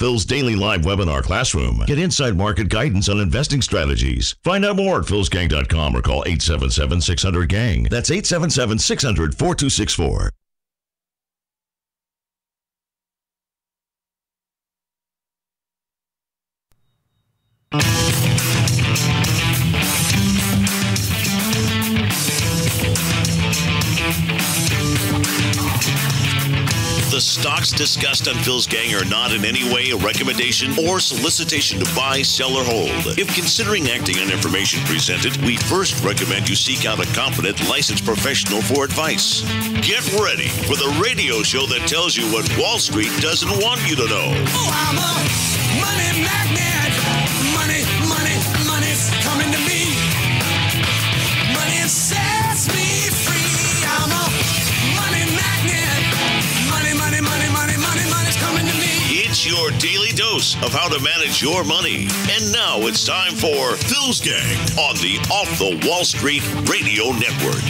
Phil's daily live webinar classroom. Get inside market guidance on investing strategies. Find out more at philsgang.com or call 877-600-GANG. That's 877-600-4264. The stocks discussed on Phil's Gang are not in any way a recommendation or solicitation to buy, sell, or hold. If considering acting on information presented, we first recommend you seek out a competent, licensed professional for advice. Get ready for the radio show that tells you what Wall Street doesn't want you to know. Oh, I'm a money magnet. Money, money, money's coming to me. Money sets me free. I'm a money magnet. Money, money, money, money, money, money's coming to me. It's your daily dose of how to manage your money. And now it's time for Phil's Gang on the Off the Wall Street Radio Network.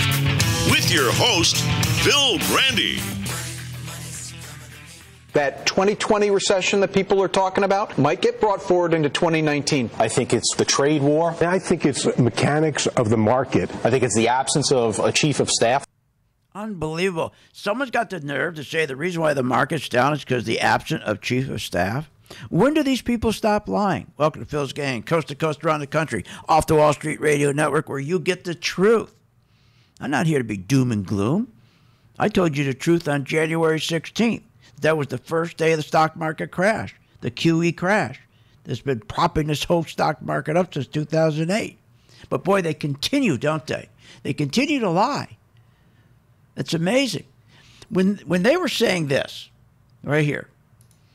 With your host, Phil Grandy. That 2020 recession that people are talking about might get brought forward into 2019. I think it's the trade war. I think it's mechanics of the market. I think it's the absence of a chief of staff. Unbelievable. Someone's got the nerve to say the reason why the market's down is because the absence of chief of staff. When do these people stop lying? Welcome to Phil's Gang, coast to coast around the country, off the Wall Street Radio Network, where you get the truth. I'm not here to be doom and gloom. I told you the truth on January 16th. That was the first day of the stock market crash, the QE crash. That's been propping this whole stock market up since 2008. But boy, they continue, don't they? They continue to lie. It's amazing. When they were saying this, right here.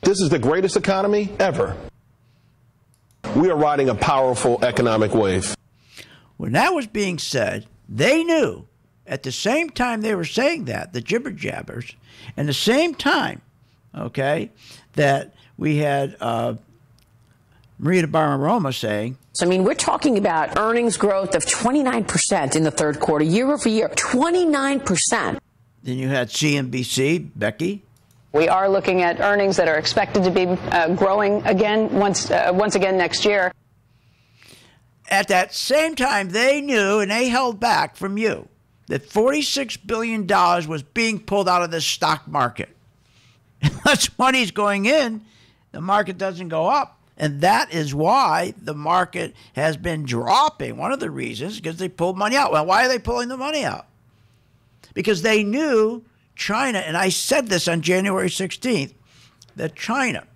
This is the greatest economy ever. We are riding a powerful economic wave. When that was being said, they knew at the same time they were saying that, the jibber jabbers, and the same time, okay, that we had Maria Bartiromo saying. So, I mean, we're talking about earnings growth of 29% in the third quarter, year over year, 29%. Then you had CNBC, Becky. We are looking at earnings that are expected to be growing again once again next year. At that same time, they knew and they held back from you that $46 billion was being pulled out of the stock market. Unless money's going in, the market doesn't go up. And that is why the market has been dropping. One of the reasons is because they pulled money out. Well, why are they pulling the money out? Because they knew China, and I said this on January 16th, that China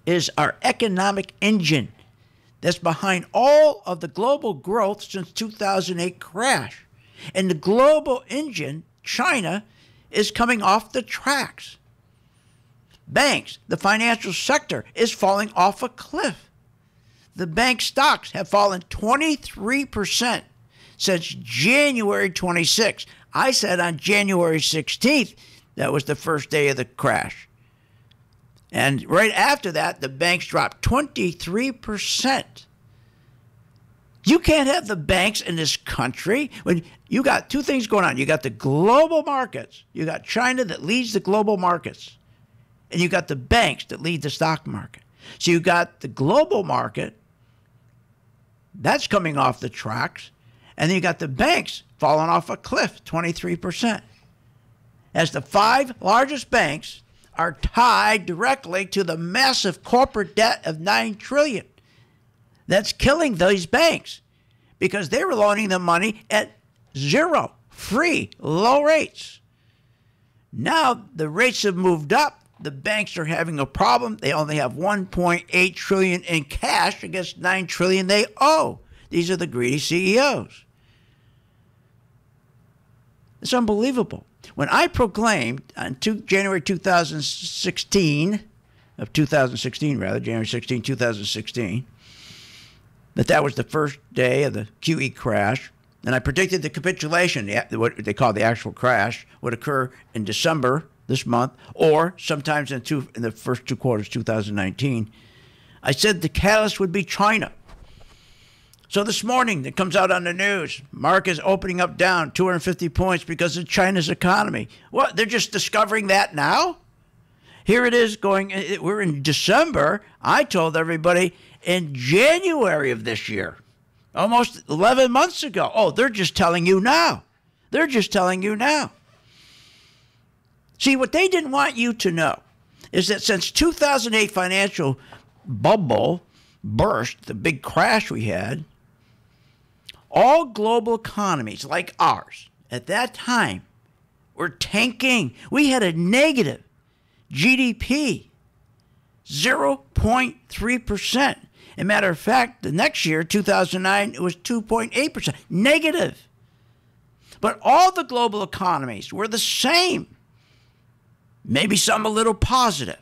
is our economic engine that's behind all of the global growth since 2008 crash. And the global engine, China, is coming off the tracks. Banks, the financial sector is falling off a cliff. The bank stocks have fallen 23% since January 26th. I said on January 16th, that was the first day of the crash. And right after that, the banks dropped 23%. You can't have the banks in this country when you got two things going on. You got the global markets. You got China that leads the global markets. And you got the banks that lead the stock market. So you got the global market, that's coming off the tracks. And then you got the banks falling off a cliff, 23%. As the five largest banks are tied directly to the massive corporate debt of $9 trillion. That's killing these banks because they were loaning them money at zero, free, low rates. Now the rates have moved up. The banks are having a problem. They only have $1.8 trillion in cash against $9 trillion they owe. These are the greedy CEOs. It's unbelievable. When I proclaimed on January 2016, January 16, 2016, that was the first day of the QE crash, and I predicted the capitulation, what they call the actual crash, would occur in December this month, or sometimes in the first two quarters, 2019. I said the catalyst would be China. So this morning, it comes out on the news, market is opening up down 250 points because of China's economy. What, they're just discovering that now? Here it is going, we're in December. I told everybody in January of this year, almost 11 months ago. Oh, they're just telling you now. They're just telling you now. See, what they didn't want you to know is that since 2008 financial bubble burst, the big crash we had, all global economies like ours at that time were tanking. We had a negative GDP, 0.3%. As a matter of fact, the next year, 2009, it was 2.8%, negative. But all the global economies were the same. Maybe some a little positive.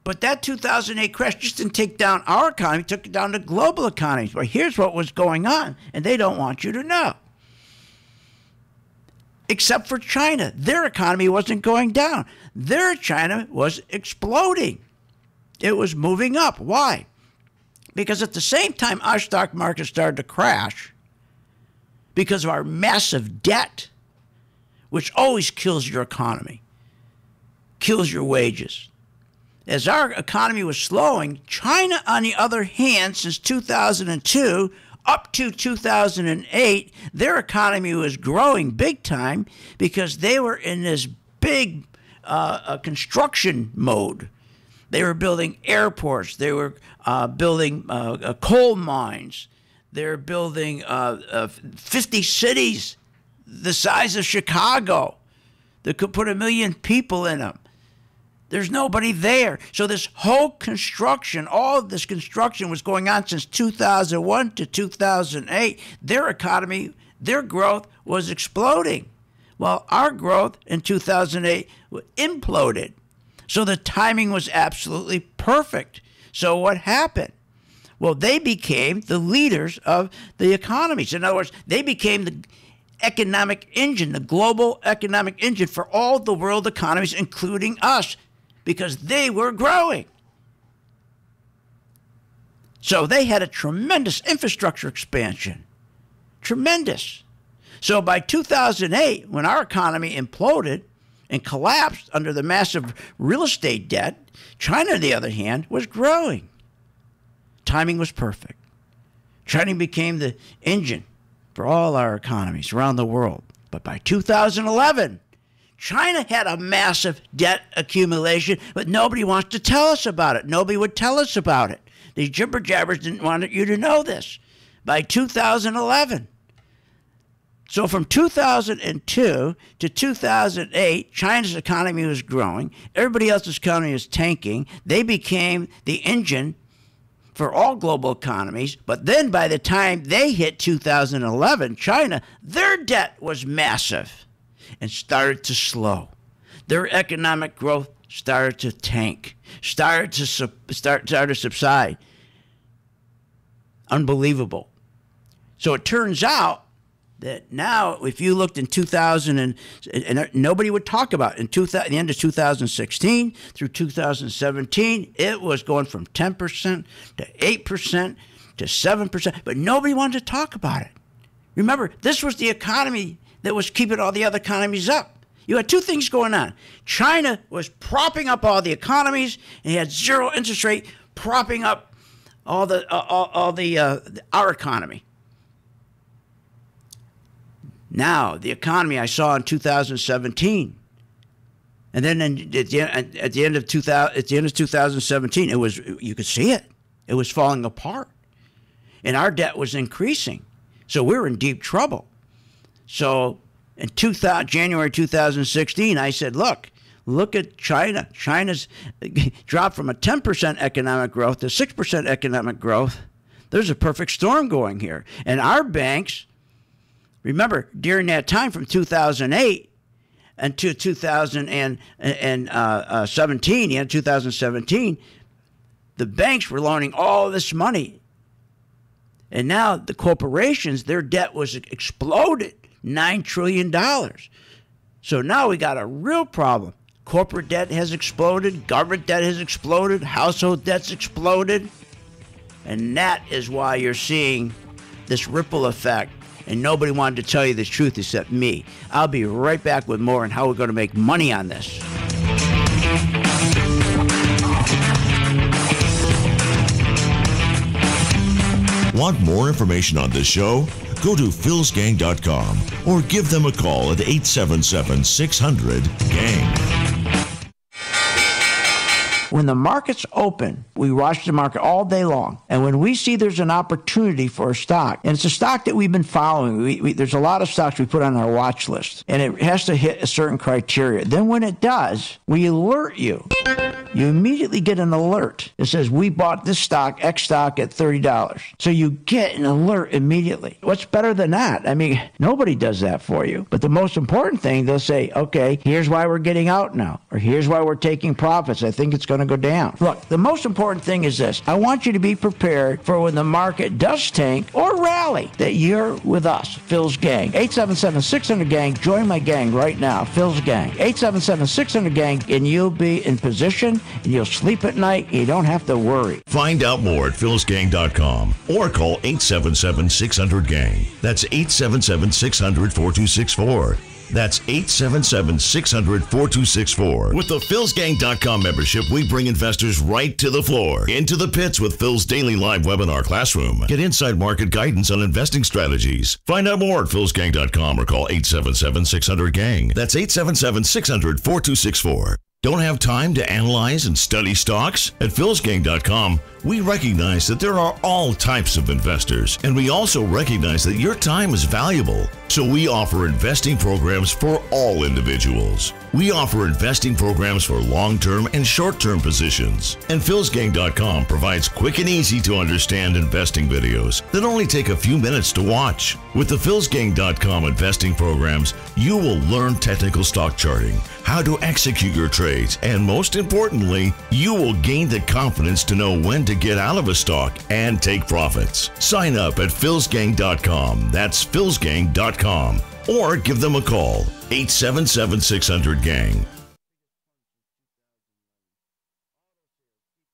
But that 2008 crash just didn't take down our economy, it took it down to global economies. But here's what was going on, and they don't want you to know. Except for China. Their economy wasn't going down. Their China was exploding. It was moving up. Why? Because at the same time our stock market started to crash because of our massive debt, which always kills your economy, kills your wages. As our economy was slowing, China, on the other hand, since 2002 up to 2008, their economy was growing big time because they were in this big construction mode. They were building airports. They were building coal mines. They were building 50 cities the size of Chicago that could put 1 million people in them. There's nobody there. So this whole construction, all of this construction was going on since 2001 to 2008. Their economy, their growth was exploding. Well, our growth in 2008 imploded. So the timing was absolutely perfect. So what happened? Well, they became the leaders of the economies. In other words, they became the economic engine, the global economic engine for all the world economies, including us, because they were growing. So they had a tremendous infrastructure expansion. Tremendous. So by 2008, when our economy imploded and collapsed under the massive real estate debt, China, on the other hand, was growing. Timing was perfect. China became the engine for all our economies around the world. But by 2011, China had a massive debt accumulation, but nobody wants to tell us about it. Nobody would tell us about it. These jibber jabbers didn't want you to know this. By 2011. So from 2002 to 2008, China's economy was growing. Everybody else's economy was tanking. They became the engine for all global economies. But then by the time they hit 2011, China, their debt was massive and started to slow. Their economic growth started to tank, started to subside. Unbelievable. So it turns out that now, if you looked in 2000, and nobody would talk about it, the end of 2016 through 2017, it was going from 10% to 8% to 7%, but nobody wanted to talk about it. Remember, this was the economy that was keeping all the other economies up. You had two things going on. China was propping up all the economies, and you had zero interest rate propping up our economy. Now, the economy I saw in 2017, and then at the end of 2017, it was, you could see it. It was falling apart, and our debt was increasing. So we were in deep trouble. So in January 2016, I said, look at China. China's dropped from a 10% economic growth to 6% economic growth. There's a perfect storm going here. And our banks, remember, during that time from 2008 until 2017, the banks were loaning all this money. And now the corporations, their debt was exploded, $9 trillion. So now we got a real problem. Corporate debt has exploded, government debt has exploded, household debt's exploded. And that is why you're seeing this ripple effect. And nobody wanted to tell you the truth except me. I'll be right back with more on how we're going to make money on this. Want more information on this show? Go to philsgang.com or give them a call at 877-600-GANG. When the market's open, we watch the market all day long. And when we see there's an opportunity for a stock, and it's a stock that we've been following, there's a lot of stocks we put on our watch list, and it has to hit a certain criteria. Then when it does, we alert you. You immediately get an alert that says, we bought this stock, X stock, at $30. So you get an alert immediately. What's better than that? I mean, nobody does that for you. But the most important thing, they'll say, okay, here's why we're getting out now, or here's why we're taking profits. I think it's going to go down. Look, the most important thing is this. I want you to be prepared for when the market does tank or rally, that you're with us, Phil's Gang. 877-600-GANG. Join my gang right now, Phil's Gang. 877-600-GANG, and you'll be in position, and you'll sleep at night. You don't have to worry. Find out more at philsgang.com or call 877-600-GANG. That's 877-600-4264. That's 877-600-4264. With the philsgang.com membership, we bring investors right to the floor, into the pits with Phil's daily live webinar classroom. Get inside market guidance on investing strategies. Find out more at philsgang.com or call 877-600-GANG. That's 877-600-4264. Don't have time to analyze and study stocks? At philsgang.com, we recognize that there are all types of investors, and we also recognize that your time is valuable. So we offer investing programs for all individuals. We offer investing programs for long-term and short-term positions. And philsgang.com provides quick and easy to understand investing videos that only take a few minutes to watch. With the philsgang.com investing programs, you will learn technical stock charting, how to execute your trades, and most importantly, you will gain the confidence to know when to get out of a stock and take profits. Sign up at philsgang.com. That's philsgang.com. Or give them a call, 877-600-GANG.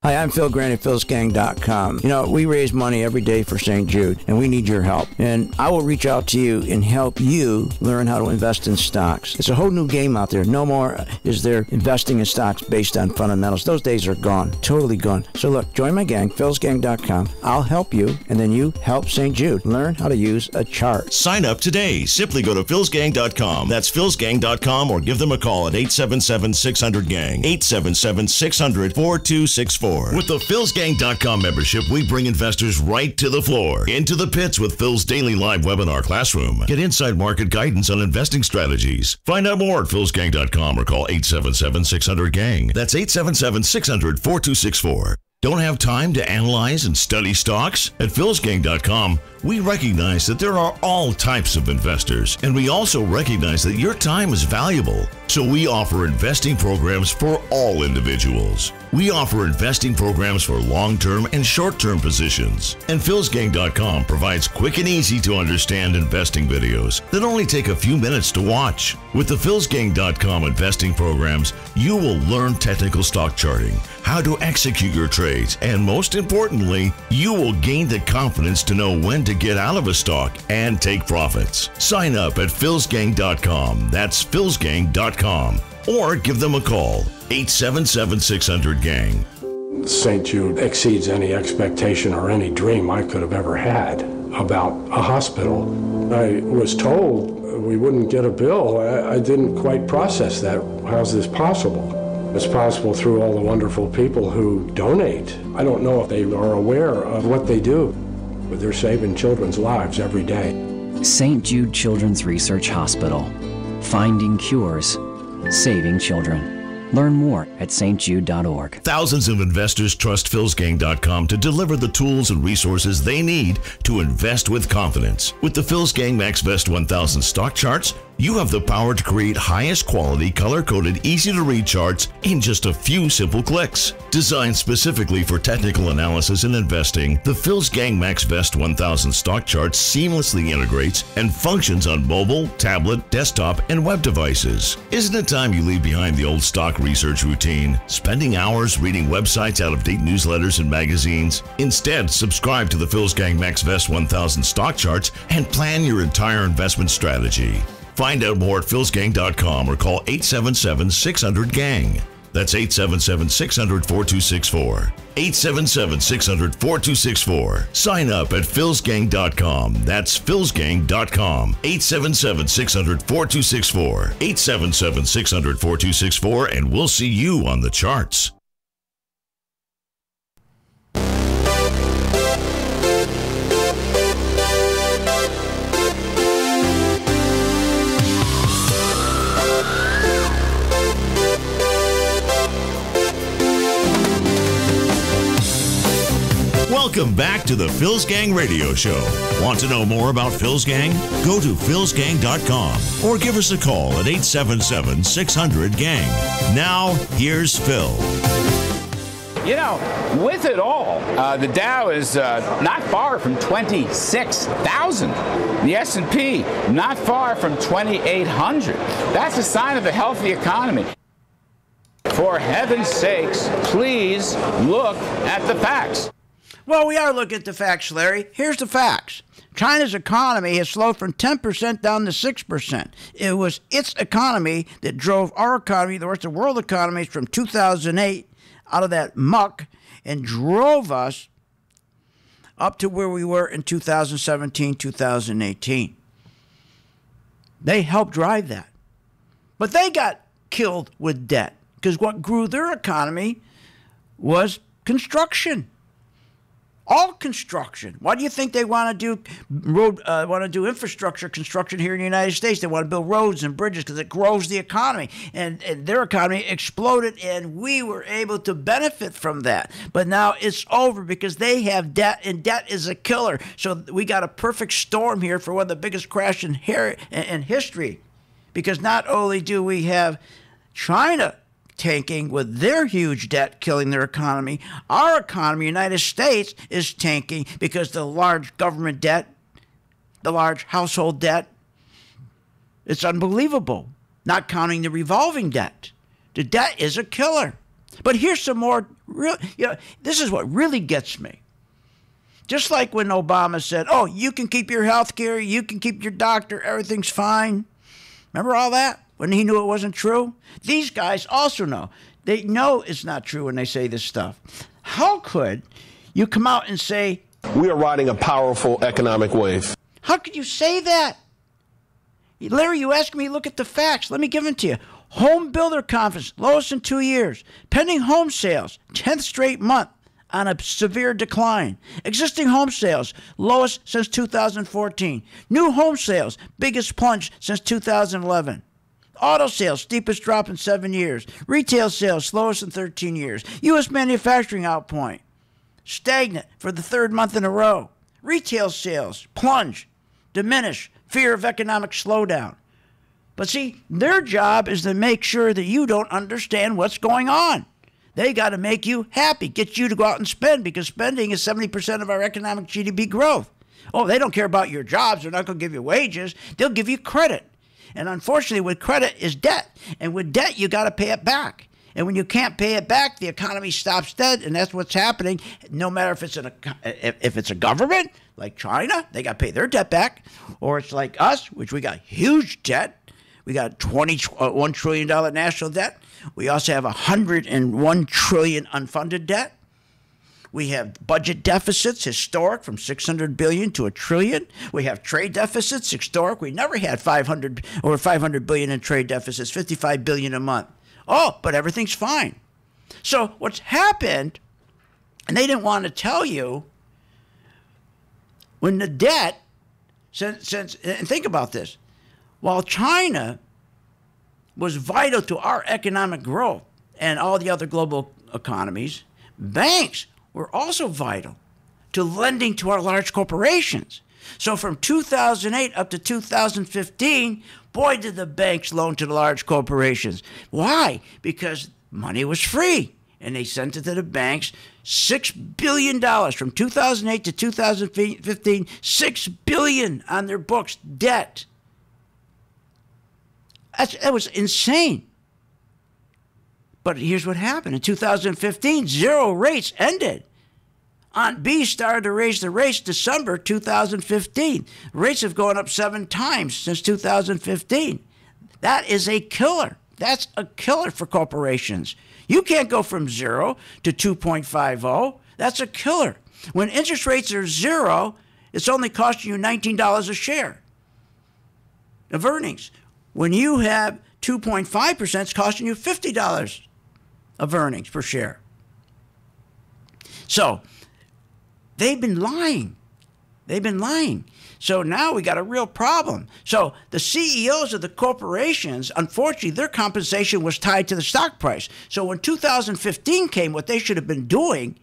Hi, I'm Phil Grant at philsgang.com. You know, we raise money every day for St. Jude, and we need your help. And I will reach out to you and help you learn how to invest in stocks. It's a whole new game out there. No more is there investing in stocks based on fundamentals. Those days are gone, totally gone. So look, join my gang, philsgang.com. I'll help you, and then you help St. Jude. Learn how to use a chart. Sign up today. Simply go to philsgang.com. That's philsgang.com, or give them a call at 877-600-GANG. 877-600-4264. With the philsgang.com membership, we bring investors right to the floor, into the pits with Phil's daily live webinar classroom. Get inside market guidance on investing strategies. Find out more at philsgang.com or call 877-600-GANG. That's 877-600-4264. Don't have time to analyze and study stocks? At philsgang.com, we recognize that there are all types of investors, and we also recognize that your time is valuable. So we offer investing programs for all individuals. We offer investing programs for long-term and short-term positions. And philsgang.com provides quick and easy to understand investing videos that only take a few minutes to watch. With the philsgang.com investing programs, you will learn technical stock charting, how to execute your trades, and most importantly, you will gain the confidence to know when to get out of a stock and take profits. Sign up at philsgang.com. That's philsgang.com. Or give them a call, 877-600-GANG. St. Jude exceeds any expectation or any dream I could have ever had about a hospital. I was told we wouldn't get a bill. I didn't quite process that. How's this possible? It's possible through all the wonderful people who donate. I don't know if they are aware of what they do, but they're saving children's lives every day. St. Jude Children's Research Hospital. Finding cures. Saving children. Learn more at stjude.org. Thousands of investors trust philsgang.com to deliver the tools and resources they need to invest with confidence. With the Philsgang MaxVest 1000 stock charts, you have the power to create highest quality, color-coded, easy-to-read charts in just a few simple clicks. Designed specifically for technical analysis and investing, the Philsgang MaxVest 1000 stock chart seamlessly integrates and functions on mobile, tablet, desktop, and web devices. Isn't it time you leave behind the old stock research routine, spending hours reading websites, out-of-date newsletters, and magazines? Instead, subscribe to the Philsgang MaxVest 1000 stock charts and plan your entire investment strategy. Find out more at philsgang.com or call 877-600-GANG. That's 877-600-4264. 877-600-4264. Sign up at philsgang.com. That's philsgang.com. 877-600-4264. 877-600-4264, and we'll see you on the charts. Welcome back to the Phil's Gang Radio Show. Want to know more about Phil's Gang? Go to philsgang.com or give us a call at 877-600-GANG. Now, here's Phil. You know, with it all, the Dow is not far from 26,000. The S&P not far from 2,800. That's a sign of a healthy economy. For heaven's sakes, please look at the facts. Well, we are looking at the facts, Larry. Here's the facts. China's economy has slowed from 10% down to 6%. It was its economy that drove our economy, the rest of the world economies, from 2008 out of that muck and drove us up to where we were in 2017, 2018. They helped drive that. But they got killed with debt because what grew their economy was construction. All construction. Why do you think they want to do infrastructure construction here in the United States? They want to build roads and bridges because it grows the economy. And their economy exploded, and we were able to benefit from that. But now it's over because they have debt, and debt is a killer. So we got a perfect storm here for one of the biggest crashes in history. Because not only do we have China tanking with their huge debt, killing their economy. Our economy, United States, is tanking because the large government debt, the large household debt, it's unbelievable, not counting the revolving debt. The debt is a killer. But here's some more, this is what really gets me. Just like when Obama said, oh, you can keep your health care, you can keep your doctor, everything's fine. Remember all that? When he knew it wasn't true? These guys also know. They know it's not true when they say this stuff. How could you come out and say, we are riding a powerful economic wave? How could you say that? Larry, you asked me to look at the facts. Let me give them to you. Home builder confidence, lowest in 2 years. Pending home sales, 10th straight month on a severe decline. Existing home sales, lowest since 2014. New home sales, biggest plunge since 2011. Auto sales, steepest drop in 7 years. Retail sales, slowest in 13 years. U.S. manufacturing output, stagnant for the third month in a row. Retail sales, plunge, diminish, fear of economic slowdown. But see, their job is to make sure that you don't understand what's going on. They got to make you happy, get you to go out and spend, because spending is 70% of our economic GDP growth. Oh, they don't care about your jobs. They're not going to give you wages. They'll give you credit. And unfortunately, with credit is debt. And with debt, you got to pay it back. And when you can't pay it back, the economy stops dead, and that's what's happening. No matter if it's a government like China, they got to pay their debt back, or it's like us, which we got huge debt. We got $1 trillion national debt. We also have $101 trillion unfunded debt. We have budget deficits, historic, from $600 billion to $1 trillion. We have trade deficits, historic. We never had $500 billion in trade deficits, $55 billion a month. Oh, but everything's fine. So what's happened, and they didn't want to tell you, when the debt, and think about this, while China was vital to our economic growth and all the other global economies, banks were also vital to lending to our large corporations. So from 2008 up to 2015, boy, did the banks loan to the large corporations. Why? Because money was free, and they sent it to the banks. $6 billion from 2008 to 2015, $6 billion on their books, debt. That was insane. But here's what happened. In 2015, zero rates ended. Aunt B started to raise the rates December 2015. Rates have gone up 7 times since 2015. That is a killer. That's a killer for corporations. You can't go from 0 to 2.50. That's a killer. When interest rates are 0, it's only costing you $19 a share of earnings. When you have 2.5%, it's costing you $50 of earnings per share. So they've been lying. They've been lying. So now we got a real problem. So the CEOs of the corporations, unfortunately, their compensation was tied to the stock price. So when 2015 came, what they should have been doing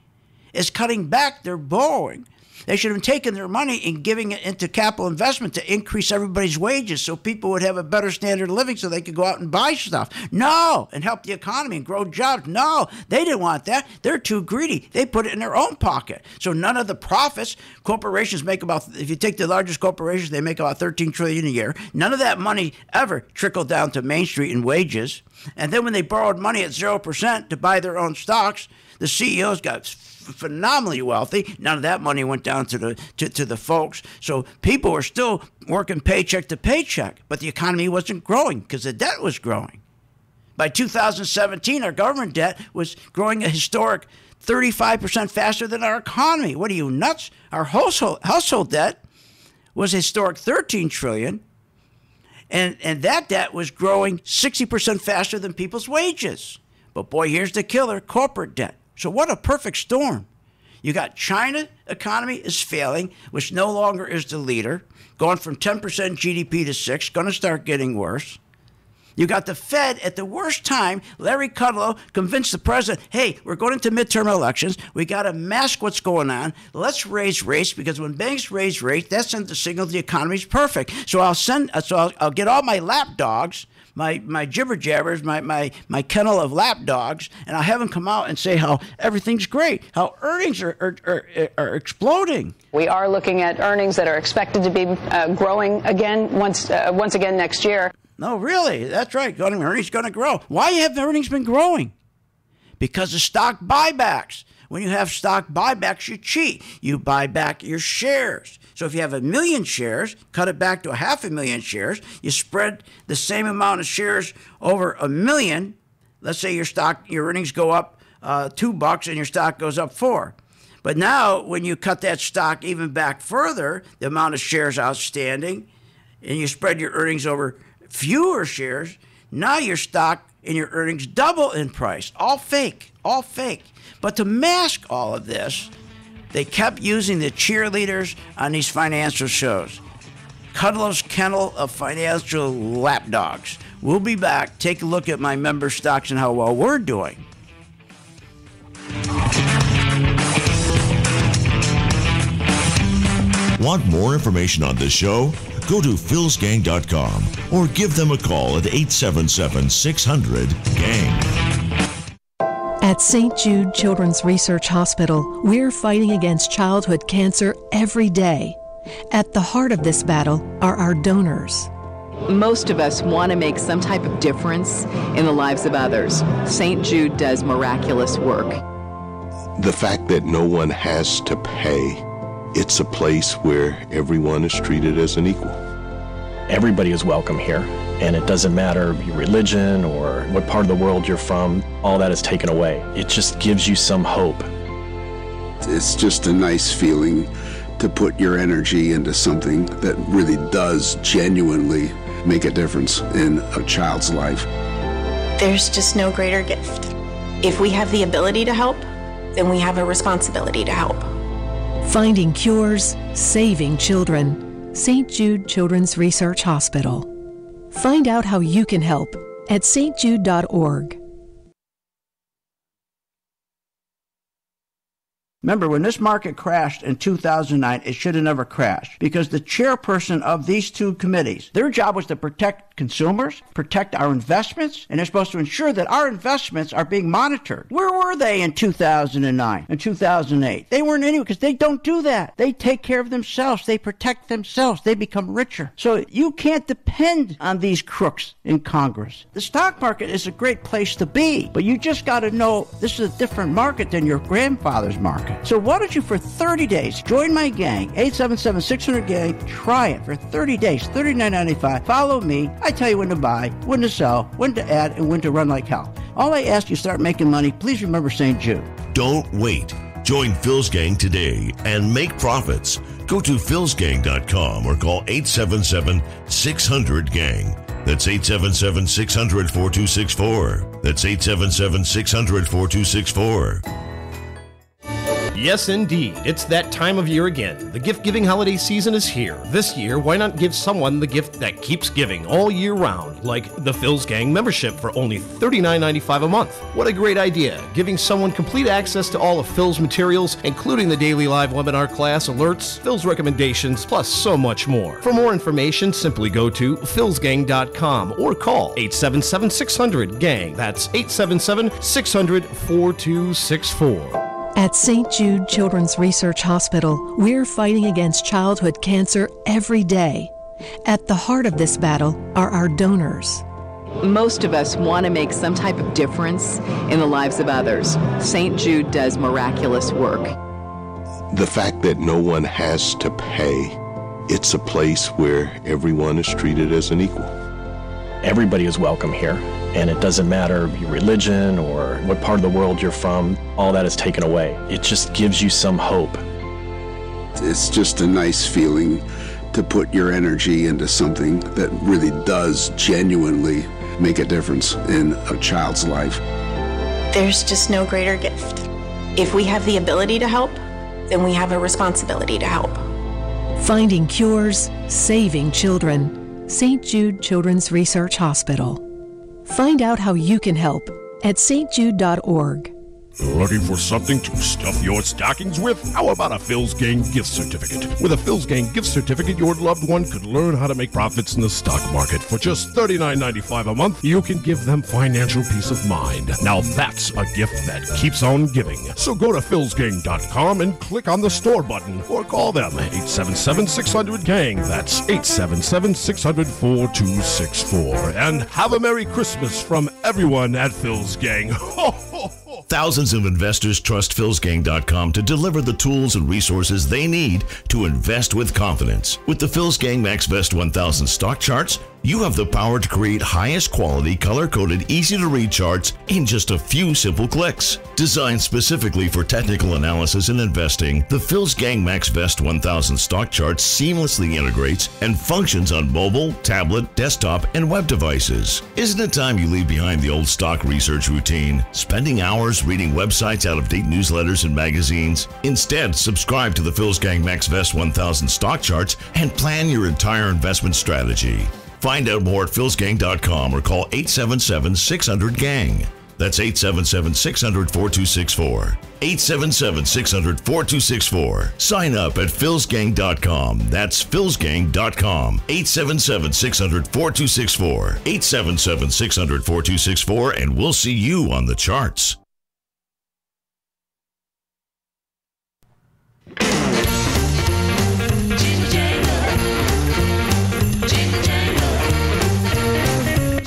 is cutting back their borrowing. They should have taken their money and giving it into capital investment to increase everybody's wages so people would have a better standard of living so they could go out and buy stuff. No, and help the economy and grow jobs. No, they didn't want that. They're too greedy. They put it in their own pocket. So none of the profits, corporations make about, if you take the largest corporations, they make about $13 trillion a year. None of that money ever trickled down to Main Street in wages. And then when they borrowed money at 0% to buy their own stocks, the CEOs got phenomenally wealthy. None of that money went down to the folks. So people were still working paycheck to paycheck, but the economy wasn't growing because the debt was growing. By 2017, our government debt was growing a historic 35% faster than our economy. What are you, nuts? Our household debt was a historic $13 trillion, and that debt was growing 60% faster than people's wages. But boy, here's the killer, corporate debt. So what a perfect storm. You got China economy is failing, which no longer is the leader, going from 10% GDP to 6%, going to start getting worse. You got the Fed at the worst time. Larry Kudlow convinced the president, hey, we're going into midterm elections. We got to mask what's going on. Let's raise rates, because when banks raise rates, that sends the signal the economy's perfect. So I'll get all my lapdogs, my jibber jabbers, my kennel of lapdogs, and I'll have them come out and say how everything's great, how earnings are exploding. We are looking at earnings that are expected to be growing again once again next year. No, really, that's right. Earnings going to grow. Why have earnings been growing? Because of stock buybacks. When you have stock buybacks, you cheat. You buy back your shares. So if you have 1 million shares, cut it back to 500,000 shares, you spread the same amount of shares over 1 million. Let's say your earnings go up $2 and your stock goes up $4. But now when you cut that stock even back further, the amount of shares outstanding, and you spread your earnings over fewer shares, now your stock and your earnings double in price. All fake, all fake. But to mask all of this, they kept using the cheerleaders on these financial shows. Kudlow's kennel of financial lapdogs. We'll be back. Take a look at my member stocks and how well we're doing. Want more information on this show? Go to philsgang.com or give them a call at 877-600-GANG. At St. Jude Children's Research Hospital, we're fighting against childhood cancer every day. At the heart of this battle are our donors. Most of us want to make some type of difference in the lives of others. St. Jude does miraculous work. The fact that no one has to pay, it's a place where everyone is treated as an equal. Everybody is welcome here, and it doesn't matter your religion or what part of the world you're from. All that is taken away. It just gives you some hope. It's just a nice feeling to put your energy into something that really does genuinely make a difference in a child's life. There's just no greater gift. If we have the ability to help, then we have a responsibility to help. Finding cures, saving children. St. Jude Children's Research Hospital. Find out how you can help at stjude.org. Remember, when this market crashed in 2009, it should have never crashed, because the chairperson of these two committees, their job was to protect consumers, protect our investments, and they're supposed to ensure that our investments are being monitored. Where were they in 2009 and 2008? They weren't anywhere, because they don't do that. They take care of themselves. They protect themselves. They become richer. So you can't depend on these crooks in Congress. The stock market is a great place to be, but you just got to know this is a different market than your grandfather's market. So why don't you, for 30 days, join my gang, 877-600-GANG, try it for 30 days, $39.95. Follow me. I tell you when to buy, when to sell, when to add, and when to run like hell. All I ask you start making money, please remember St. Jude. Don't wait. Join Phil's Gang today and make profits. Go to philsgang.com or call 877-600-GANG. That's 877-600-4264. That's 877-600-4264. Yes, indeed. It's that time of year again. The gift-giving holiday season is here. This year, why not give someone the gift that keeps giving all year round, like the Phil's Gang membership for only $39.95 a month. What a great idea, giving someone complete access to all of Phil's materials, including the daily live webinar class, alerts, Phil's recommendations, plus so much more. For more information, simply go to philsgang.com or call 877-600-GANG. That's 877-600-4264. At St. Jude Children's Research Hospital, we're fighting against childhood cancer every day. At the heart of this battle are our donors. Most of us want to make some type of difference in the lives of others. St. Jude does miraculous work. The fact that no one has to pay, it's a place where everyone is treated as an equal. Everybody is welcome here. And it doesn't matter your religion or what part of the world you're from, all that is taken away. It just gives you some hope. It's just a nice feeling to put your energy into something that really does genuinely make a difference in a child's life. There's just no greater gift. If we have the ability to help, then we have a responsibility to help. Finding cures, saving children. St. Jude Children's Research Hospital. Find out how you can help at stjude.org. Looking for something to stuff your stockings with? How about a Phil's Gang gift certificate? With a Phil's Gang gift certificate, your loved one could learn how to make profits in the stock market. For just $39.95 a month, you can give them financial peace of mind. Now that's a gift that keeps on giving. So go to philsgang.com and click on the store button or call them 877-600-GANG. That's 877-600-4264. And have a Merry Christmas from everyone at Phil's Gang. Ho, ho, ho. Thousands of investors trust philsgang.com to deliver the tools and resources they need to invest with confidence. With the Phil's Gang MaxVest 1000 stock charts, you have the power to create highest quality, color-coded, easy-to-read charts in just a few simple clicks. Designed specifically for technical analysis and investing, the Phil's Gang MaxVest 1000 stock chart seamlessly integrates and functions on mobile, tablet, desktop, and web devices. Isn't it time you leave behind the old stock research routine, spending hours reading websites, out-of-date newsletters, and magazines? Instead, subscribe to the Phil's Gang MaxVest 1000 stock charts and plan your entire investment strategy. Find out more at philsgang.com or call 877-600-GANG. That's 877-600-4264. 877-600-4264. Sign up at philsgang.com. That's philsgang.com. 877-600-4264. 877-600-4264, and we'll see you on the charts.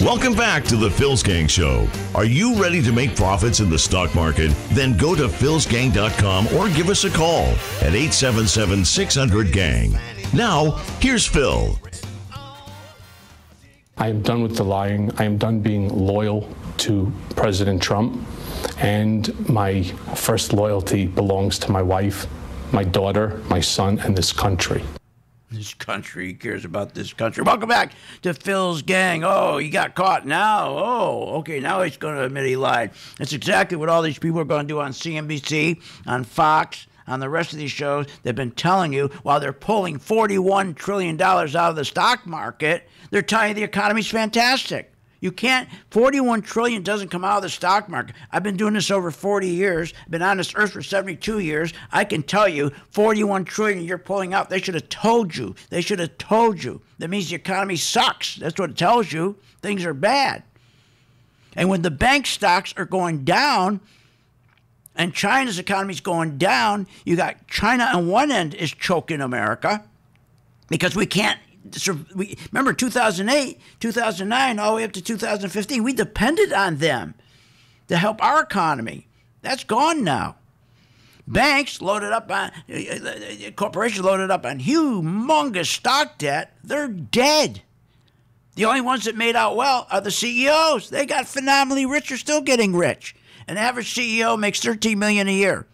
Welcome back to the Phil's Gang Show. Are you ready to make profits in the stock market? Then go to philsgang.com or give us a call at 877-600-GANG. Now, here's Phil. I am done with the lying. I am done being loyal to President Trump. And my first loyalty belongs to my wife, my daughter, my son, and this country. This country, he cares about this country. Welcome back to Phil's Gang. Oh, he got caught now. Oh, okay, now he's going to admit he lied. That's exactly what all these people are going to do on CNBC, on Fox, on the rest of these shows. They've been telling you while they're pulling $41 trillion out of the stock market, they're telling you the economy's fantastic. You can't, 41 trillion doesn't come out of the stock market. I've been doing this over 40 years, been on this earth for 72 years. I can tell you 41 trillion you're pulling out. They should have told you. They should have told you. That means the economy sucks. That's what it tells you. Things are bad. And when the bank stocks are going down and China's economy is going down, you got China on one end is choking America because we can't. Remember 2008, 2009, all the way up to 2015, we depended on them to help our economy. That's gone now. Banks loaded up on, corporations loaded up on humongous stock debt, they're dead. The only ones that made out well are the CEOs. They got phenomenally rich. They're still getting rich. An average CEO makes $13 million a year.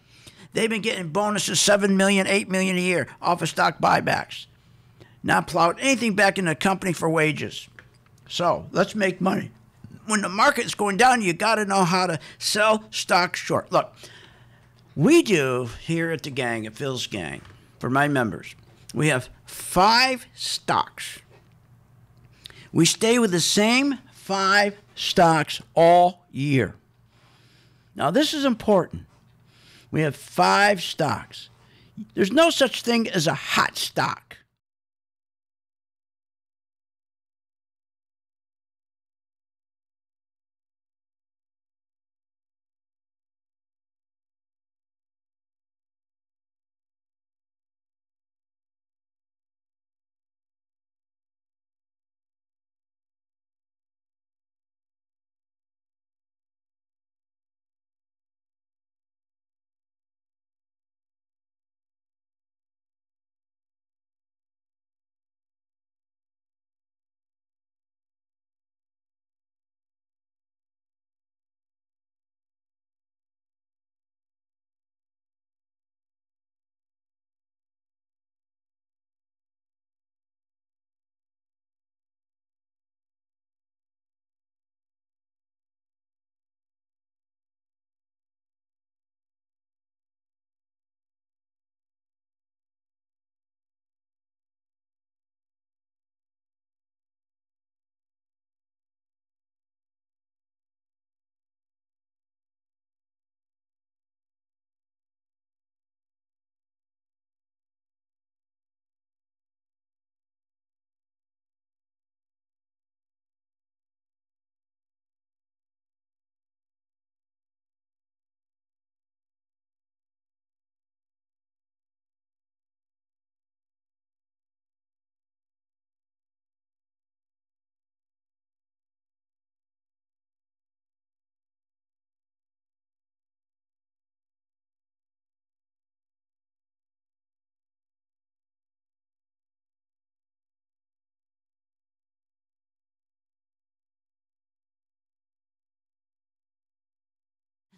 They've been getting bonuses $7 million, $8 million a year off of stock buybacks. Not plowed anything back in the company for wages. So let's make money. When the market's going down, you got to know how to sell stock short. Look, we do here at the gang, at Phil's Gang, for my members, we have 5 stocks. We stay with the same 5 stocks all year. Now, this is important. We have 5 stocks. There's no such thing as a hot stock.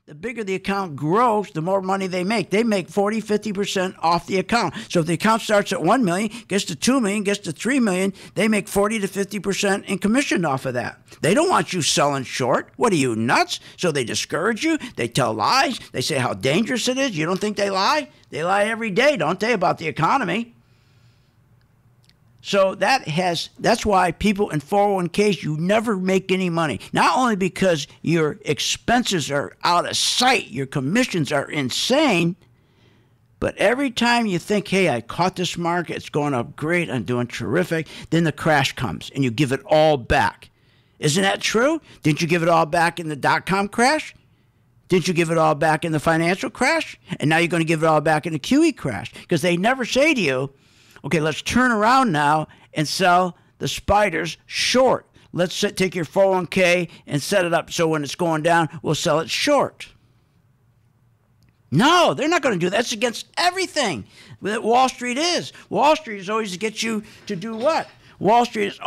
The bigger the account grows, the more money they make. They make 40, 50% off the account. So if the account starts at $1 million, gets to $2 million, gets to $3 million, they make 40 to 50% in commission off of that. They don't want you selling short. What are you, nuts? So they discourage you. They tell lies. They say how dangerous it is. You don't think they lie? They lie every day, don't they, about the economy? So that's why people in 401ks, you never make any money. Not only because your expenses are out of sight, your commissions are insane, but every time you think, hey, I caught this market, it's going up great, I'm doing terrific, then the crash comes and you give it all back. Isn't that true? Didn't you give it all back in the dot-com crash? Didn't you give it all back in the financial crash? And now you're going to give it all back in the QE crash, because they never say to you, okay, let's turn around now and sell the spiders short. Let's take your 401k and set it up so when it's going down, we'll sell it short. No, they're not going to do that. That's against everything that Wall Street is. Wall Street is always to get you to do what? Wall Street is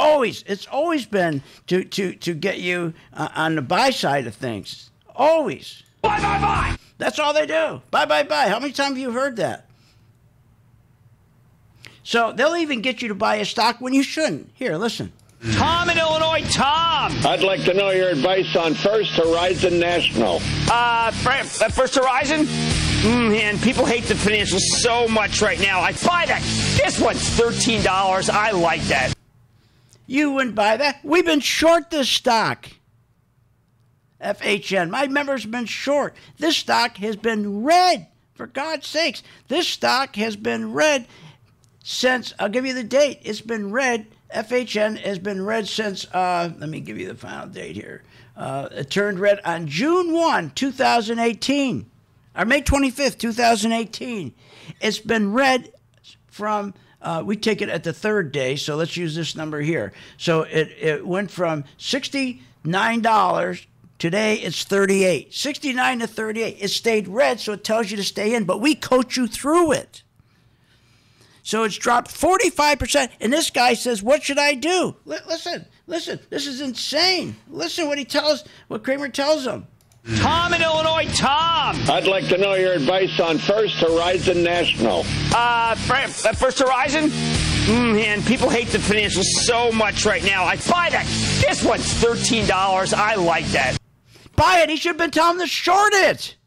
always been to get you on the buy side of things. Always. Buy, buy, buy. That's all they do. Buy, buy, buy. How many times have you heard that? So they'll even get you to buy a stock when you shouldn't. Here, listen. Tom in Illinois. Tom. I'd like to know your advice on First Horizon National. First Horizon? Man, people hate the financials so much right now. I buy that. This one's $13. I like that. You wouldn't buy that? We've been short this stock. FHN. My members have been short. This stock has been red. For God's sakes. This stock has been red since, I'll give you the date. It's been red. FHN has been red since, let me give you the final date here. It turned red on June 1, 2018. Or May 25th, 2018. It's been red from, we take it at the third day, so let's use this number here. So it went from $69. Today it's 38. 69 to 38. It stayed red, so it tells you to stay in, but we coach you through it. So it's dropped 45%, and this guy says, what should I do? Listen Listen, this is insane. Listen what Cramer tells them. Tom in Illinois. Tom. I'd like to know your advice on First Horizon National. First Horizon? Man, people hate the financials so much right now. I buy that. This one's $13. I like that. Buy it. He should have been telling them to short it.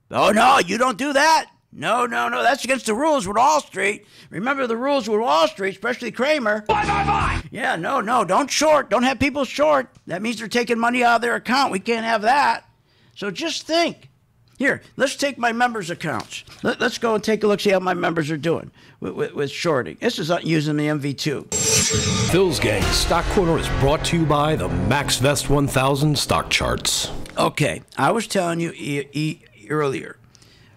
Oh, no, you don't do that. No. That's against the rules with Wall Street. Remember the rules with Wall Street, especially Cramer. Buy. Yeah, no. Don't short. Don't have people short. That means they're taking money out of their account. We can't have that. So just think. Here, let's take my members' accounts. Let's go and take a look, see how my members are doing with shorting. This is using the MV2. Phil's Gang Stock Corner is brought to you by the MaxVest 1000 stock charts. Okay, I was telling you earlier,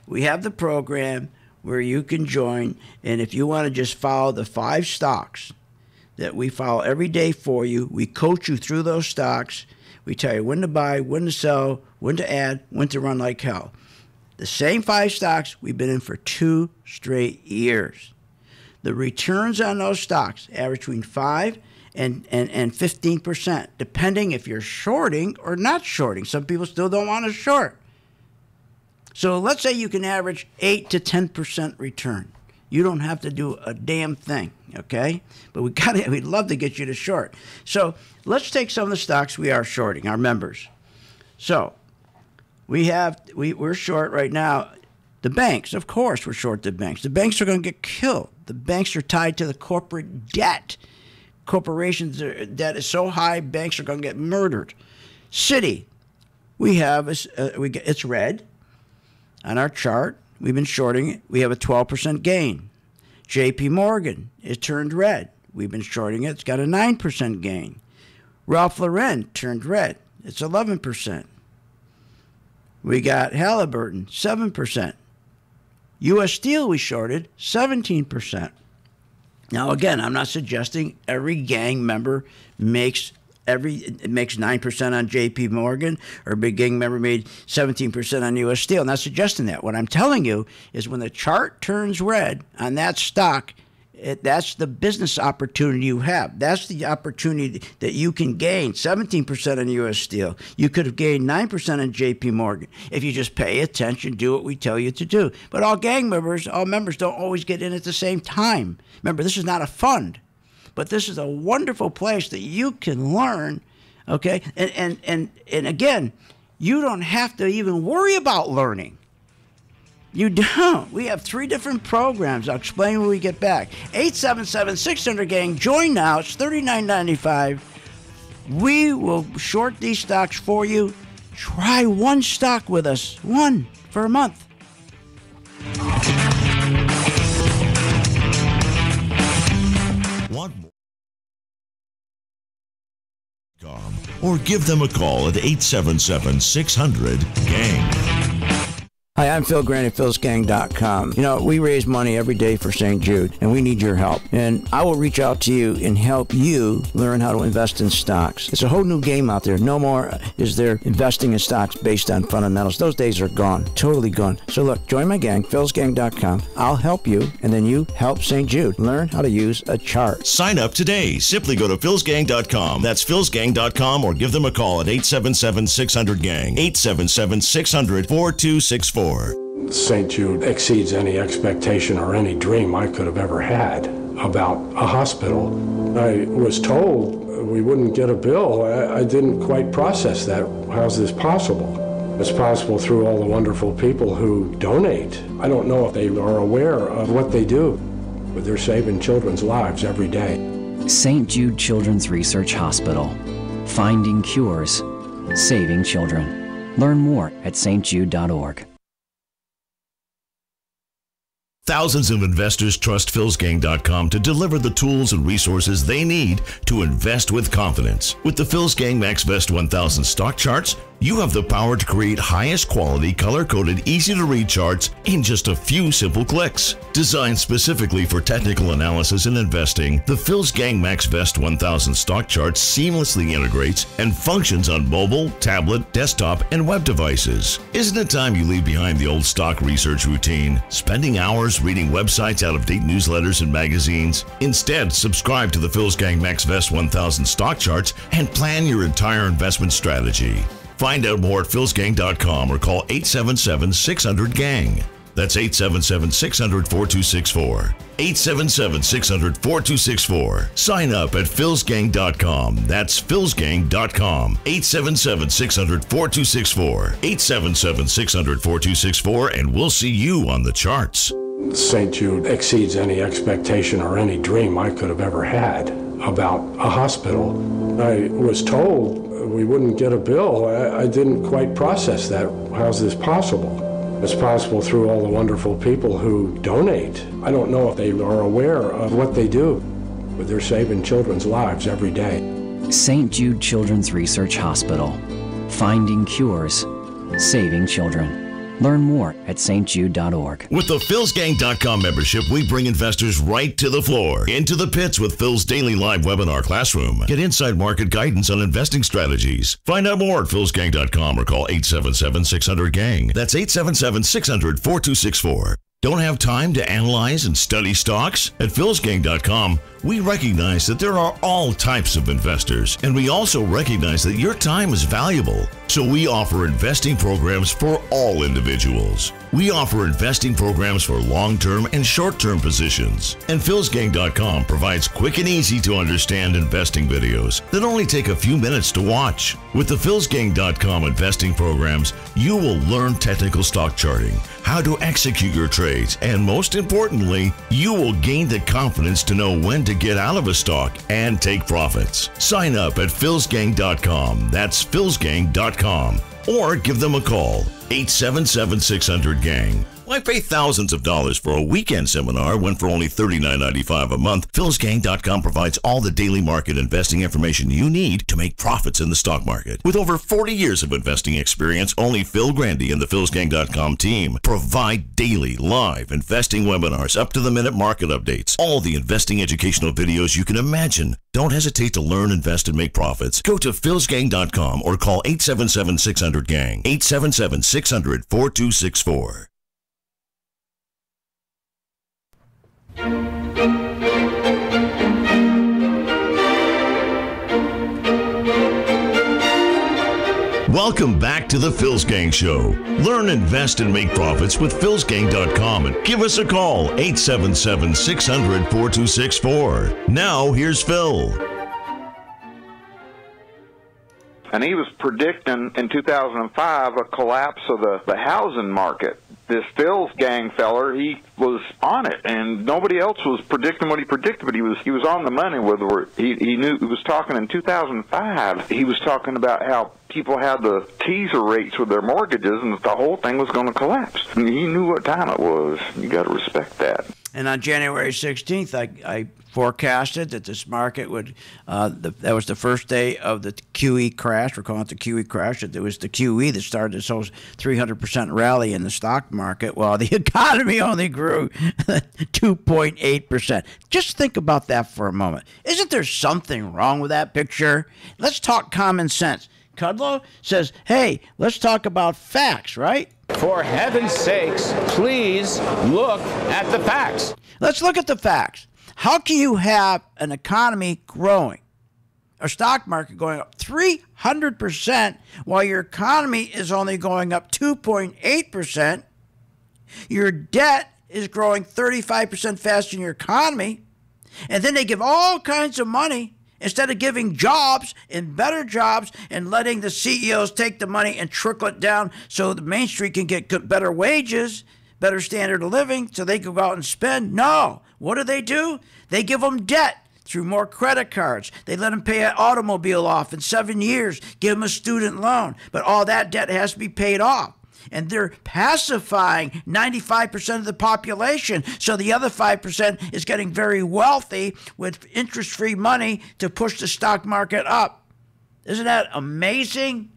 we have the program where you can join, and if you want to just follow the 5 stocks that we follow every day for you, we coach you through those stocks. We tell you when to buy, when to sell, when to add, when to run like hell. The same 5 stocks we've been in for 2 straight years. The returns on those stocks average between 5 and 15%, depending if you're shorting or not shorting. Some people still don't want to short. So let's say you can average 8 to 10% return. You don't have to do a damn thing, okay? But we'd love to get you to short. So let's take some of the stocks we are shorting, our members. So we're short right now. The banks, of course, we're short the banks. The banks are going to get killed. The banks are tied to the corporate debt. Corporations' debt is so high, banks are going to get murdered. Citi, it's red on our chart. We've been shorting it. We have a 12% gain. JP Morgan, it turned red. We've been shorting it. It's got a 9% gain. Ralph Lauren turned red. It's 11%. We got Halliburton, 7%. U.S. Steel we shorted, 17%. Now, again, I'm not suggesting every gang member makes 9% on J.P. Morgan, or a big gang member made 17% on U.S. Steel. I'm not suggesting that. What I'm telling you is when the chart turns red on that stock, that's the business opportunity you have. That's the opportunity that you can gain 17% on U.S. Steel. You could have gained 9% on J.P. Morgan if you just pay attention, do what we tell you to do. But all members don't always get in at the same time. Remember, this is not a fund. But this is a wonderful place that you can learn, okay? And again, you don't have to even worry about learning. You don't. We have 3 different programs. I'll explain when we get back. 877-600-GANG. Join now. It's $39.95. We will short these stocks for you. Try one stock with us. One for a month. Or give them a call at 877-600-GANG. Hi, I'm Phil Grant at philsgang.com. You know, we raise money every day for St. Jude, and we need your help. And I will reach out to you and help you learn how to invest in stocks. It's a whole new game out there. No more is there investing in stocks based on fundamentals. Those days are gone, totally gone. So look, join my gang, philsgang.com. I'll help you, and then you help St. Jude. Learn how to use a chart. Sign up today. Simply go to philsgang.com. That's philsgang.com, or give them a call at 877-600-GANG. 877-600-4264. St. Jude exceeds any expectation or any dream I could have ever had about a hospital. I was told we wouldn't get a bill. I didn't quite process that. How's this possible? It's possible through all the wonderful people who donate. I don't know if they are aware of what they do, but they're saving children's lives every day. St. Jude Children's Research Hospital. Finding cures. Saving children. Learn more at stjude.org. Thousands of investors trust philsgang.com to deliver the tools and resources they need to invest with confidence. With the Phil's Gang MaxVest 1000 stock charts, You have the power to create highest quality, color-coded, easy-to-read charts in just a few simple clicks. Designed specifically for technical analysis and investing, the Phil's Gang MaxVest 1000 stock chart seamlessly integrates and functions on mobile, tablet, desktop, and web devices. Isn't it time you leave behind the old stock research routine, spending hours reading websites, out-of-date newsletters and magazines? Instead, subscribe to the Phil's Gang MaxVest 1000 stock charts and plan your entire investment strategy. Find out more at philsgang.com or call 877-600-GANG. That's 877-600-4264. 877-600-4264. Sign up at philsgang.com. That's philsgang.com. 877-600-4264. 877-600-4264, and we'll see you on the charts. St. Jude exceeds any expectation or any dream I could have ever had about a hospital. I was told we wouldn't get a bill. I didn't quite process that. How's this possible? It's possible through all the wonderful people who donate. I don't know if they are aware of what they do, but they're saving children's lives every day. St. Jude Children's Research Hospital. Finding cures. Saving children. Learn more at stjude.org. With the philsgang.com membership, we bring investors right to the floor, into the pits with Phil's daily live webinar classroom. Get inside market guidance on investing strategies. Find out more at philsgang.com or call 877-600-GANG. That's 877-600-4264. Don't have time to analyze and study stocks? At philsgang.com, we recognize that there are all types of investors, and we also recognize that your time is valuable. So we offer investing programs for all individuals. We offer investing programs for long-term and short-term positions. And philsgang.com provides quick and easy to understand investing videos that only take a few minutes to watch. With the philsgang.com investing programs, you will learn technical stock charting, how to execute your trades, and most importantly, you will gain the confidence to know when to get out of a stock and take profits. Sign up at philsgang.com. That's philsgang.com. Or give them a call, 877-600-GANG. Why pay thousands of dollars for a weekend seminar when for only $39.95 a month, philsgang.com provides all the daily market investing information you need to make profits in the stock market. With over 40 years of investing experience, only Phil Grandy and the philsgang.com team provide daily live investing webinars, up-to-the-minute market updates, all the investing educational videos you can imagine. Don't hesitate to learn, invest, and make profits. Go to philsgang.com or call 877-600-GANG, 877-600-4264. Welcome back to the Phil's Gang Show. Learn, invest, and make profits with philsgang.com and give us a call, 877-600-4264. Now, here's Phil. And he was predicting in 2005 a collapse of the housing market. This Phil's Gang feller, he was on it, and nobody else was predicting what he predicted, but he was on the money. He knew. He was talking in 2005. He was talking about how people had the teaser rates with their mortgages, and that the whole thing was going to collapse. And he knew what time it was. You got to respect that. And on January 16th, I forecasted that this market would, that was the first day of the QE crash. We're calling it the QE crash. It was the QE that started this whole 300% rally in the stock market, while the economy only grew 2.8%. Just think about that for a moment. Isn't there something wrong with that picture? Let's talk common sense. Kudlow says, hey, let's talk about facts, right? For heaven's sakes, please look at the facts. Let's look at the facts. How can you have an economy growing, a stock market going up 300% while your economy is only going up 2.8%? Your debt is growing 35% faster than your economy, and then they give all kinds of money instead of giving jobs and better jobs and letting the CEOs take the money and trickle it down so the Main Street can get better wages, better standard of living, so they can go out and spend. No. What do? They give them debt through more credit cards. They let them pay an automobile off in 7 years, give them a student loan. But all that debt has to be paid off. And they're pacifying 95% of the population. So the other 5% is getting very wealthy with interest-free money to push the stock market up. Isn't that amazing?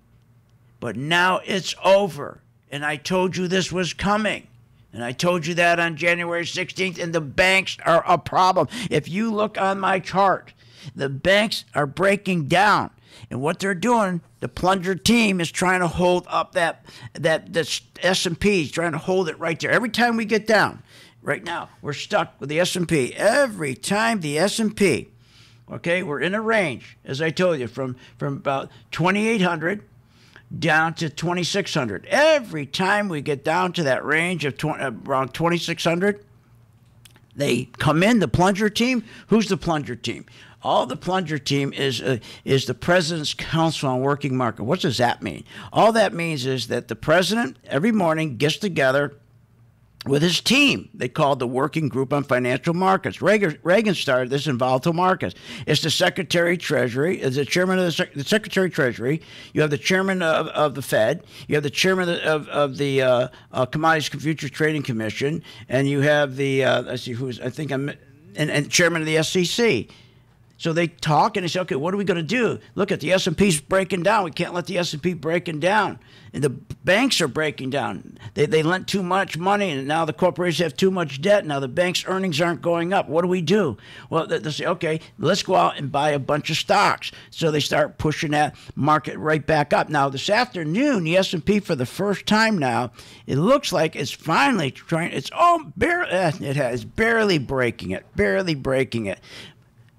But now it's over. And I told you this was coming. And I told you that on January 16th, and the banks are a problem. If you look on my chart, the banks are breaking down. And what they're doing, the plunger team is trying to hold up the S&P, is trying to hold it right there. Every time we get down, right now, we're stuck with the S&P. Every time the S&P, okay, we're in a range, as I told you, from about 2,800 down to 2,600. Every time we get down to that range of around 2,600, they come in, the plunger team. Who's the plunger team? All the plunger team is the President's Council on Working Market. What does that mean? All that means is that the president every morning gets together with his team. They called the Working Group on Financial Markets. Reagan started this in volatile markets. It's the Secretary of Treasury, is the chairman of the Secretary of Treasury. You have the chairman of the Fed. You have the chairman of the Commodities Futures Trading Commission, and you have the and chairman of the SEC. So they talk and they say, okay, what are we going to do? Look at the S&P's breaking down. We can't let the S&P breaking down. And the banks are breaking down. They lent too much money, and now the corporations have too much debt. Now the bank's earnings aren't going up. What do we do? Well, they say, okay, let's go out and buy a bunch of stocks. So they start pushing that market right back up. Now this afternoon, the S&P for the first time now, it looks like it's finally it's barely breaking it.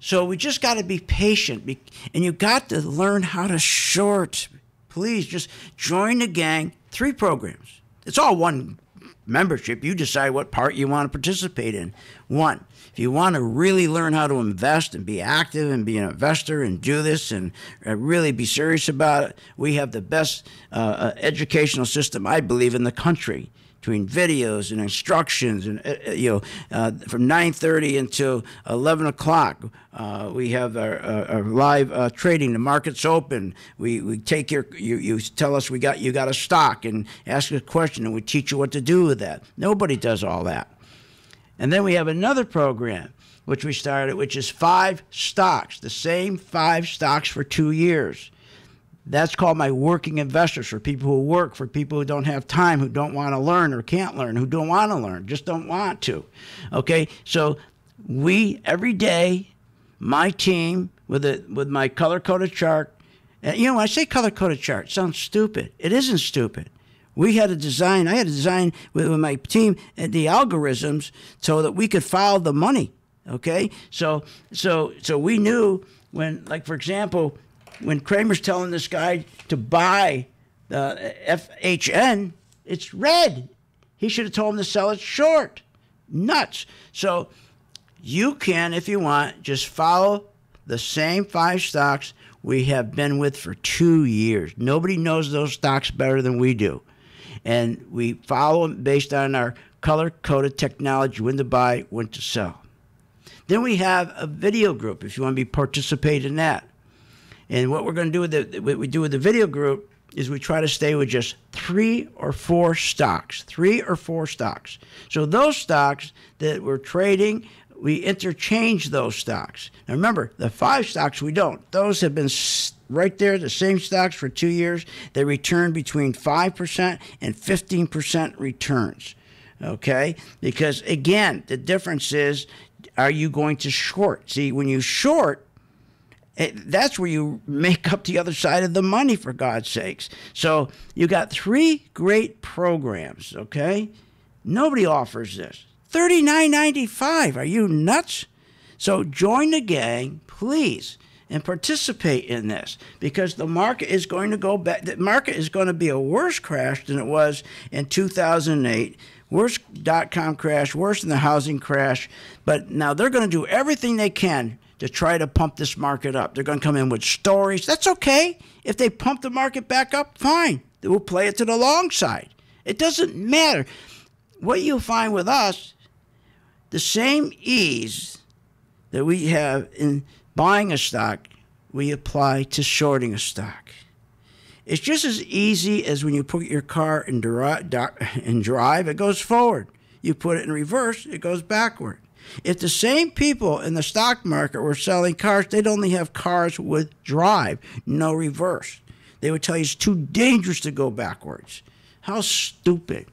So we just got to be patient, and you got to learn how to short. Please just join the gang. 3 programs. It's all one membership. You decide what part you want to participate in. 1, if you want to really learn how to invest and be active and be an investor and do this and really be serious about it, we have the best educational system, I believe, in the country. Between videos and instructions, and from 9:30 until 11 o'clock, we have our live trading. The market's open. We take you tell us you got a stock and ask a question, and we teach you what to do with that. Nobody does all that. And then we have another program which we started, which is 5 stocks, the same 5 stocks for 2 years. That's called my Working Investors, for people who work, for people who don't have time, who don't want to learn or can't learn, who don't want to learn, just don't want to. Okay, so every day, my team with my color-coded chart, and when I say color-coded chart, it sounds stupid. It isn't stupid. I had to design with my team the algorithms so that we could follow the money. Okay, so we knew when, like, for example, when Kramer's telling this guy to buy the FHN, it's red. He should have told him to sell it short. Nuts. So you can, if you want, just follow the same 5 stocks we have been with for 2 years. Nobody knows those stocks better than we do. And we follow them based on our color-coded technology, when to buy, when to sell. Then we have a video group, if you want to participate in that. And what we're going to do with the video group is we try to stay with just 3 or 4 stocks. 3 or 4 stocks. So those stocks that we're trading, we interchange those stocks. Now remember, the 5 stocks we don't. Those have been right there, the same stocks for 2 years. They return between 5% and 15% returns. Okay? Because again, the difference is, are you going to short? See, when you short, that's where you make up the other side of the money, for God's sakes. So you got 3 great programs, okay? Nobody offers this. $39.95. Are you nuts? So join the gang, please, and participate in this, because the market is going to go back. The market is going to be a worse crash than it was in 2008. Worse dot-com crash, worse than the housing crash. But now they're going to do everything they can to try to pump this market up. They're going to come in with stories. That's okay. If they pump the market back up, fine. They will play it to the long side. It doesn't matter. What you'll find with us, the same ease that we have in buying a stock, we apply to shorting a stock. It's just as easy as when you put your car in drive, it goes forward. You put it in reverse, it goes backward. If the same people in the stock market were selling cars, they'd only have cars with drive, no reverse. They would tell you it's too dangerous to go backwards. How stupid.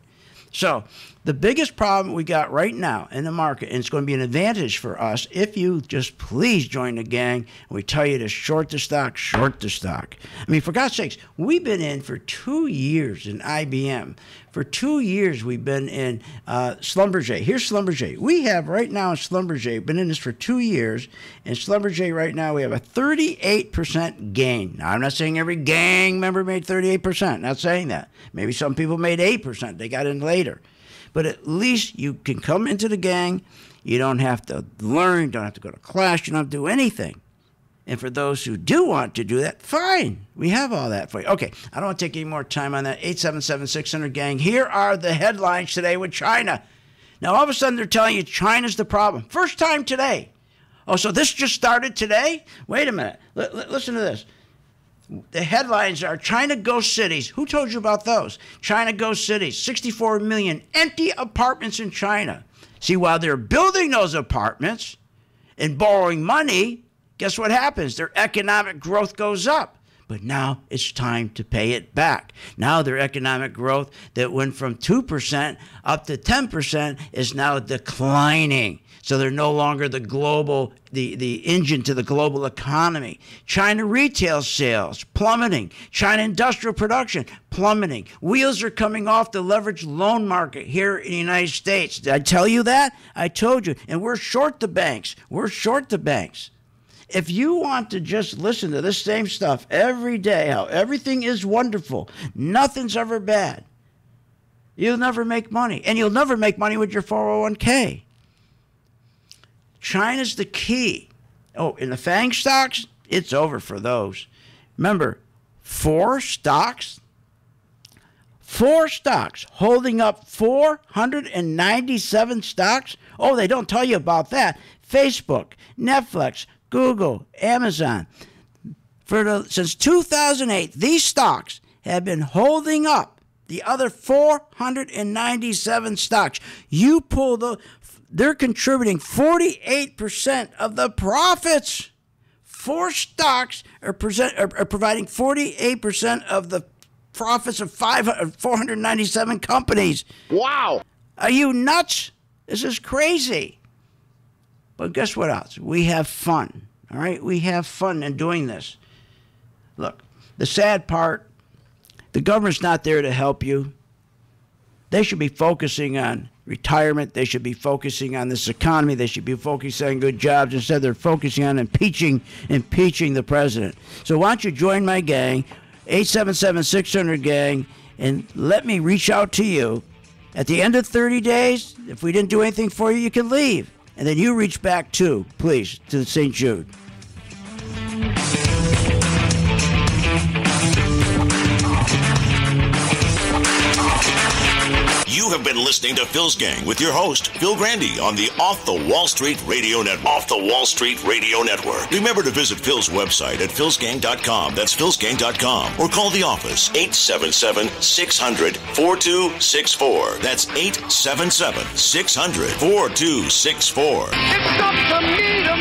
So the biggest problem we got right now in the market, and it's going to be an advantage for us if you just please join the gang, and we tell you to short the stock, short the stock. I mean, for God's sakes, we've been in for 2 years in IBM. For 2 years, we've been in Schlumberger. Here's Schlumberger. We have right now in Schlumberger, been in this for 2 years. In Schlumberger right now, we have a 38% gain. Now, I'm not saying every gang member made 38%. Not saying that. Maybe some people made 8%. They got in later. But at least you can come into the gang. You don't have to learn. You don't have to go to class. You don't have to do anything. And for those who do want to do that, fine. We have all that for you. Okay, I don't want to take any more time on that. 877-600 gang. Here are the headlines today with China. Now, all of a sudden, they're telling you China's the problem. First time today. Oh, so this just started today? Wait a minute. Listen to this. The headlines are China Ghost Cities. Who told you about those? China Ghost Cities. 64 million empty apartments in China. See, while they're building those apartments and borrowing money, guess what happens? Their economic growth goes up. But now it's time to pay it back. Now their economic growth that went from 2% up to 10% is now declining. So they're no longer the global, the engine to the global economy. China retail sales plummeting. China industrial production plummeting. Wheels are coming off the leveraged loan market here in the United States. Did I tell you that? I told you. And we're short the banks. We're short the banks. If you want to just listen to this same stuff every day, how everything is wonderful, nothing's ever bad, you'll never make money. And you'll never make money with your 401k. China's the key. Oh, in the FANG stocks, it's over for those. Remember, 4 stocks holding up 497 stocks. Oh, they don't tell you about that. Facebook, Netflix, Google, Amazon. Since 2008, these stocks have been holding up the other 497 stocks. You pull they're contributing 48% of the profits. 4 stocks are providing 48% of the profits of 497 companies. Wow. Are you nuts? This is crazy. But guess what else? We have fun. All right? We have fun in doing this. Look, the sad part, the government's not there to help you. They should be focusing on retirement. They should be focusing on this economy. They should be focusing on good jobs. Instead, they're focusing on impeaching the president. So why don't you join my gang, 877-600 gang, and let me reach out to you. At the end of 30 days, if we didn't do anything for you, you can leave. And then you reach back too, please, to St. Jude. You have been listening to Phil's Gang with your host, Phil Grandy, on the Off the Wall Street Radio Network. Off the Wall Street Radio Network. Remember to visit Phil's website at philsgang.com. That's philsgang.com. Or call the office, 877-600-4264. That's 877-600-4264. It's up to me to